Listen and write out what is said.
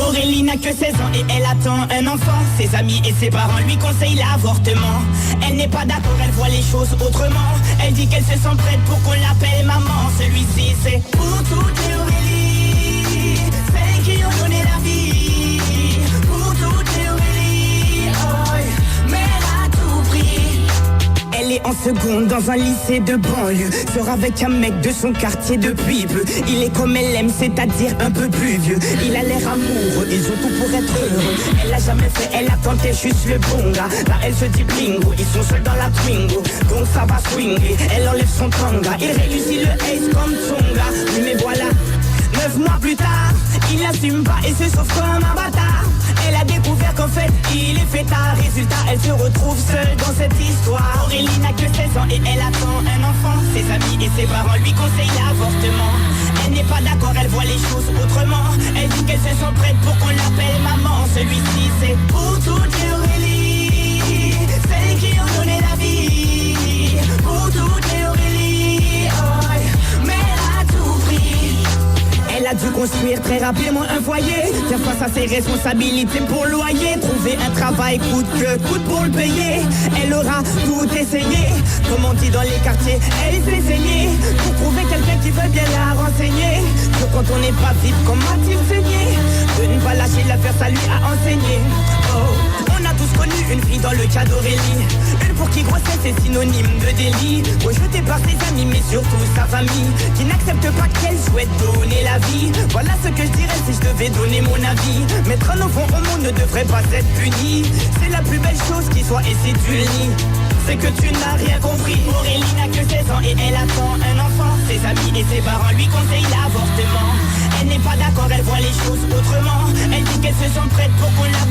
Aurélie n'a que 16 ans et elle attend un enfant. Ses amis et ses parents lui conseillent l'avortement. Elle n'est pas d'accord, elle voit les choses autrement. Elle dit qu'elle se sent prête pour qu'on l'appelle maman. Celui-ci c'est pour toutes les Aurélie, celles qui ont donné la vie. Pour toutes les Aurélie, oh, mère à tout prix. Elle est en seconde dans un lycée de banlieue. Sort avec un mec de son quartier depuis peu. Il est comme elle aime, c'est-à-dire un peu plus vieux. Il a l'air amoureux, ils ont tout pour être heureux. Elle l'a jamais fait, elle a tenté juste le bon gars. Là elle se dit bingo, ils sont seuls dans la Twingo. Donc ça va swinguer, elle enlève son tanga. Il réussit le ace comme Tsonga. Oui mais voilà, 9 mois plus tard, il n'assume pas et se sauve comme un bâtard. Elle a découvert qu'en fait il est fêtard. Résultat, elle se retrouve seule dans cette histoire. Aurélie n'a que 16 ans et elle attend un enfant. Ses amis et ses parents lui conseillent l'avortement. Elle n'est pas d'accord, elle voit les choses autrement. Elle dit qu'elle se sent prête pour qu'on l'appelle maman. Celui-ci c'est pour toutes les Aurélie, celles qui ont donné la vie. Pour toutes les Aurélie, oh, mère à tout prix. Elle a dû construire très rapidement un foyer, faire face à ses responsabilités pour le loyer, trouver un travail coûte que coûte pour le payer. Elle aura tout essayé, comme on dit dans les quartiers, elle s'est saignée pour trouver quelqu'un qui veut bien la renseigner. Que quand on n'est pas vite, comme a-t-il saigné, de ne pas lâcher l'affaire, ça lui a enseigné. Oh, on a tous connu une fille dans le cas d'Aurélie, une pour qui grossesse est synonyme de délit, rejetée par ses amis mais surtout sa famille, qui n'accepte pas qu'elle souhaite donner la vie. Voilà ce que je dirais si je devais donner mon avis. Mettre un enfant au monde ne devrait pas être puni. C'est la plus belle chose qui soit et si tu le nies, c'est que tu n'as rien compris. Aurélie n'a que 16 ans et elle attend un enfant. Ses amis et ses parents lui conseillent l'avortement. Elle n'est pas d'accord, elle voit les choses autrement. Elle dit qu'elle se sent prête pour qu'on la